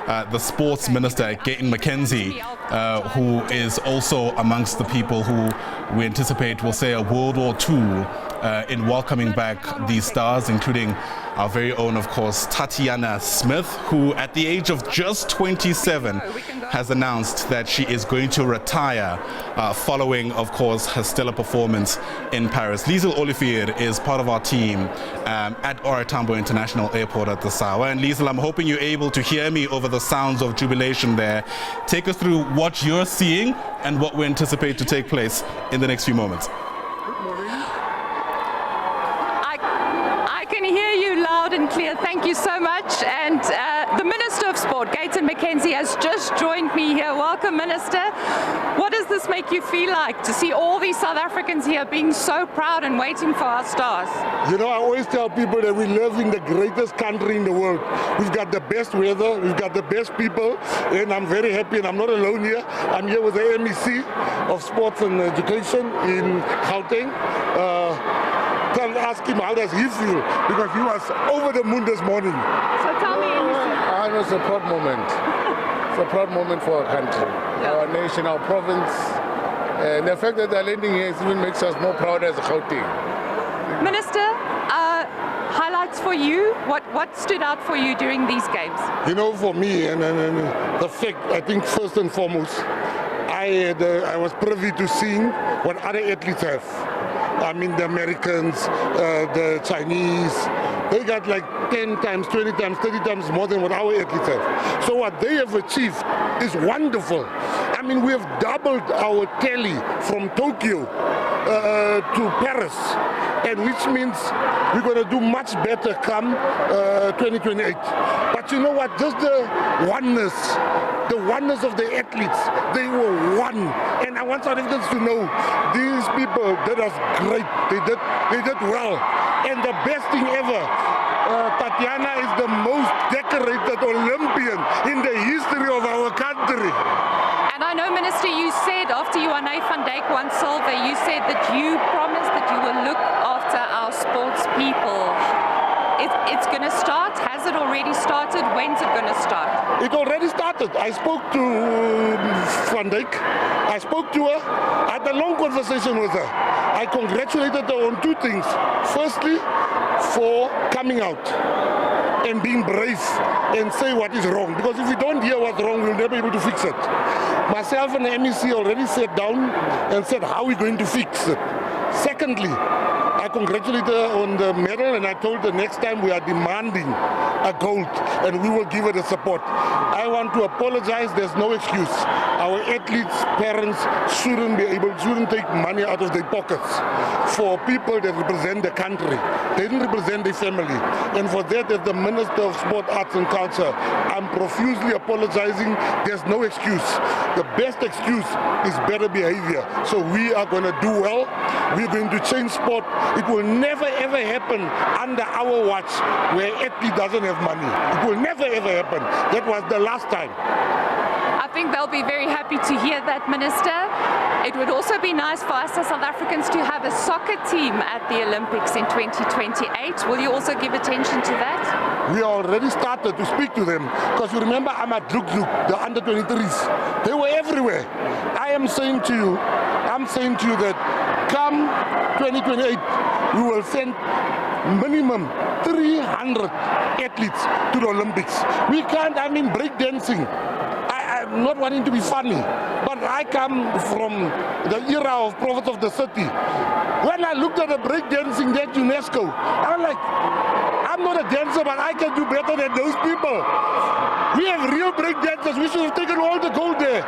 the sports minister, Gayton McKenzie, who is also amongst the people who we anticipate will say a World War II in welcoming back these stars, including our very own, of course, Tatjana Smith, who at the age of just 27 has announced that she is going to retire following, of course, her stellar performance in Paris. Liezl Olivier is part of our team at OR Tambo International Airport at the Sawa. And Liezl, I'm hoping you're able to hear me over the sounds of jubilation there. Take us through what you're seeing and what we anticipate to take place in the next few moments. I can hear you loud and clear. Thank you so much. And the Minister of Sport, Gayton McKenzie, has just joined me here. Welcome, Minister. What does this make you feel like to see all these South Africans here being so proud and waiting for our stars? You know, I always tell people that we live in the greatest country in the world. We've got the best weather, we've got the best people, and I'm very happy, and I'm not alone here. I'm here with the MEC of Sports and Education in Gauteng. Ask him how does he feel, because he was over the moon this morning. So tell me. It was a proud moment. It's a proud moment for our country, our nation, our province. And the fact that they're landing here even makes us more proud as a Gauteng. Minister, highlights for you. What stood out for you during these games? You know, for me, and the fact, I think first and foremost, I was privy to seeing what other athletes have. I mean, the Americans, the Chinese, they got like 10 times, 20 times, 30 times more than what our athletes have. So what they have achieved is wonderful. I mean, we have doubled our tally from Tokyo to Paris, and which means we're going to do much better come 2028. But you know what? Just the oneness of the athletes, they were one. And I want South Africans to know these people did us great. They did well. And the best thing ever, Tatjana is the most decorated Olympian in the history of our country. And I know, Minister, you said after you won Van Dijk won silver, you said that you promised that you will look after our sports people. It's going to start. Has it already started? When's it going to start? It already started. I spoke to Van Dijk. I spoke to her. I had a long conversation with her. I congratulated her on two things. Firstly, for coming out and being brave and say what is wrong. Because if we don't hear what's wrong, we'll never be able to fix it. Myself and the MEC already sat down and said, how are we going to fix it? Secondly, I congratulated her on the medal, and I told her next time we are demanding a gold and we will give her the support. I want to apologize. There's no excuse. Our athletes, parents shouldn't take money out of their pockets for people that represent the country. They didn't represent their family. And for that, as the Minister of Sport, Arts and Culture, I'm profusely apologizing. There's no excuse. The best excuse is better behavior. So we are going to do well. We're going to change sport. It will never ever happen under our watch where athlete doesn't have money. It will never ever happen. That was the last time. I think they'll be very happy to hear that, Minister. It would also be nice for us as South Africans to have a soccer team at the Olympics in 2028. Will you also give attention to that? We already started to speak to them, because you remember I'm at Zuk, the under-23s. They were everywhere. I am saying to you that come 2028, we will send minimum 300 athletes to the Olympics. We can't, I mean, breakdancing. I'm not wanting to be funny, but I come from the era of Prophets of the City. When I looked at the breakdancing at UNESCO, I'm like, I'm not a dancer, but I can do better than those people. We have real breakdancers. We should have taken all the gold there.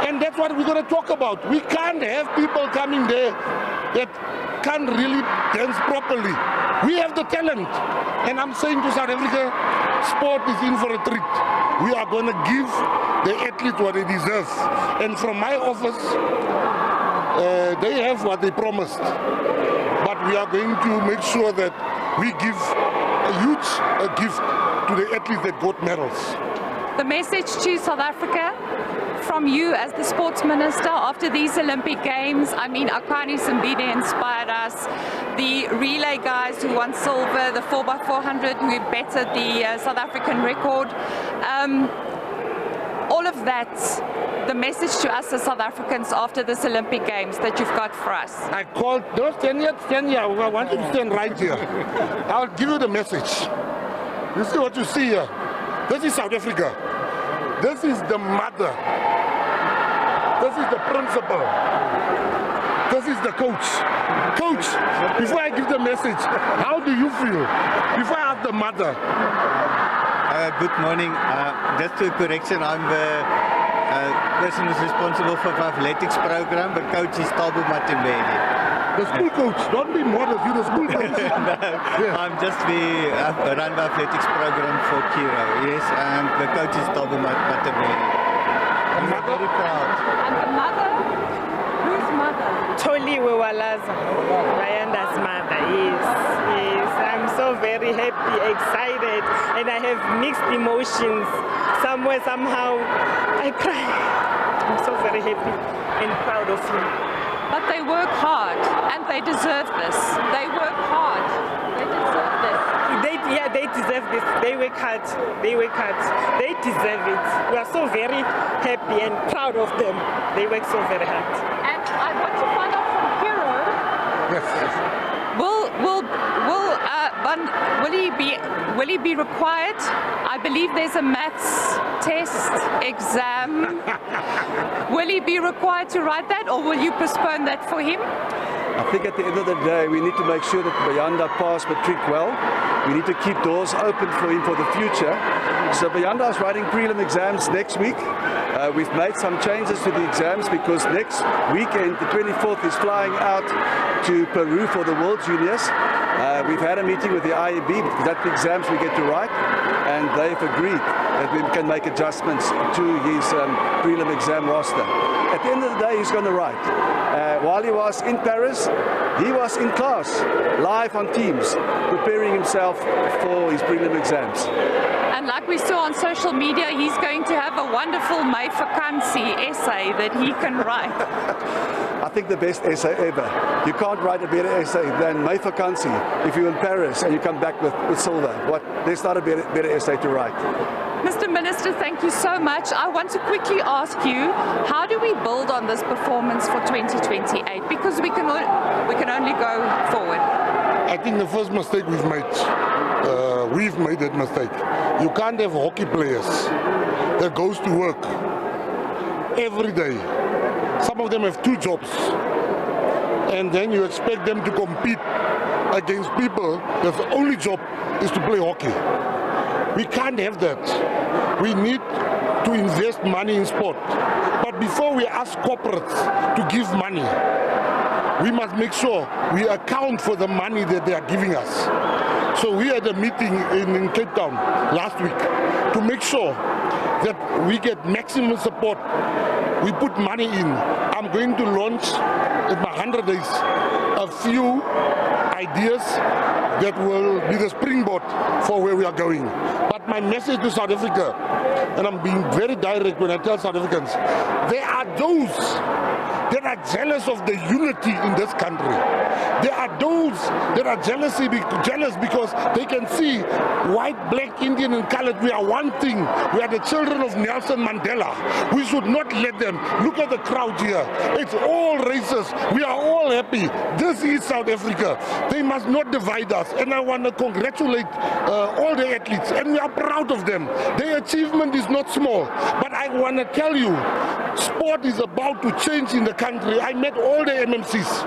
And that's what we're going to talk about. We can't have people coming there that can't really dance properly. We have the talent. And I'm saying to South Africa, sport is in for a treat. We are going to give the athletes what they deserve. And from my office, they have what they promised. But we are going to make sure that we give a huge gift to the athletes that got medals. The message to South Africa from you as the sports minister after these Olympic Games. I mean, Akani Simbine inspired us. The relay guys who won silver, the 4x400 who bettered the South African record. that the message to us as South Africans after this Olympic Games that you've got for us? I called, don't stand here. I want you to stand right here. I'll give you the message. You see what you see here? This is South Africa. This is the mother. This is the principal. This is the coach. Coach, before I give the message, how do you feel? Before I have the mother. Good morning. Just a correction, I'm the person who's responsible for the athletics program, but coach is Tabu Matembele. The school coach, don't be modest, you're the school coach. No, yeah. I'm just run the athletics program for Kiro, yes, and the coach is Tabu Matembele. I'm very proud. And the mother? Whose mother? Toliwe Walaza, Bayanda's mother, yes. I'm so very happy, excited, and I have mixed emotions. Somewhere, somehow, I cry. I'm so very happy and proud of him. But they work hard, and they deserve this. They work hard. They deserve this. They deserve this. They work hard. They work hard. They deserve it. We are so very happy and proud of them. They work so very hard. And I want to find out from Kiro. Yes. Will he be required? I believe there's a maths test exam. Will he be required to write that, or will you postpone that for him? I think at the end of the day, we need to make sure that Bayanda pass matric well. We need to keep doors open for him for the future. So Bayanda is writing prelim exams next week. We've made some changes to the exams because next weekend, the 24th, is flying out to Peru for the World Juniors. We've had a meeting with the IAB because that's the exams we get to write, and they've agreed that we can make adjustments to his prelim exam roster. At the end of the day, he's going to write. While he was in Paris, he was in class, live on Teams, preparing himself for his prelim exams. And like we saw on social media, he's going to have a wonderful May vakansie essay that he can write. I think the best essay ever. You can't write a better essay than May vakansie if you're in Paris and you come back with silver. There's not a better essay to write. Mr. Minister, thank you so much. I want to quickly ask you, how do we build on this performance for 2028? Because we can only go forward. I think the first mistake we've made that mistake. You can't have hockey players that goes to work every day. Some of them have 2 jobs, and then you expect them to compete against people that's the only job is to play hockey. We can't have that. We need to invest money in sport. But before we ask corporates to give money, we must make sure we account for the money that they are giving us. So we had a meeting in Cape Town last week to make sure that we get maximum support. We put money in. I'm going to launch in my 100 days a few ideas that will be the springboard for where we are going. But my message to South Africa, and I'm being very direct when I tell South Africans, there are those that are jealous of the unity in this country. There are those that are jealous because they can see white, black, Indian and colored, we are one thing. We are the children of Nelson Mandela. We should not let them. Look at the crowd here. It's all races. We are all happy. This is South Africa. They must not divide us. And I want to congratulate all the athletes. And we are proud of them. Their achievement is not small. But I want to tell you, sport is about to change in the country. I met all the MMCs.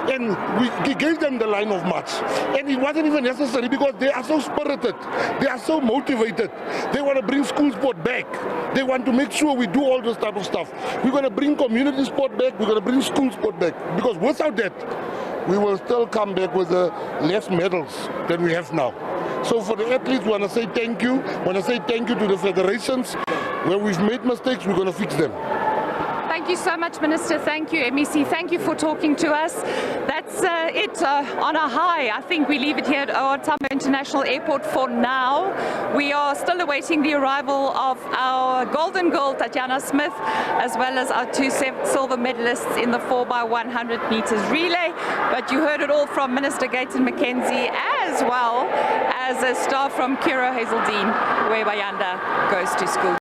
And we gave them the line of march. And it wasn't even necessary because they are so spirited. They are so motivated. They want to bring school sport back. They want to make sure we do all this type of stuff. We're going to bring community sport back. We're going to bring school sport back. Because without that, we will still come back with less medals than we have now. So for the athletes, we want to say thank you. We want to say thank you to the federations. Where we've made mistakes, we're going to fix them. Thank you so much, Minister. Thank you, MEC. Thank you for talking to us. That's it on a high. I think we leave it here at OR Tambo International Airport for now. We are still awaiting the arrival of our golden girl, Tatjana Smith, as well as our 2 silver medalists in the 4x100 meters relay. But you heard it all from Minister Gayton McKenzie, as well as a star from Kiro Hazeldine, where Bayanda goes to school.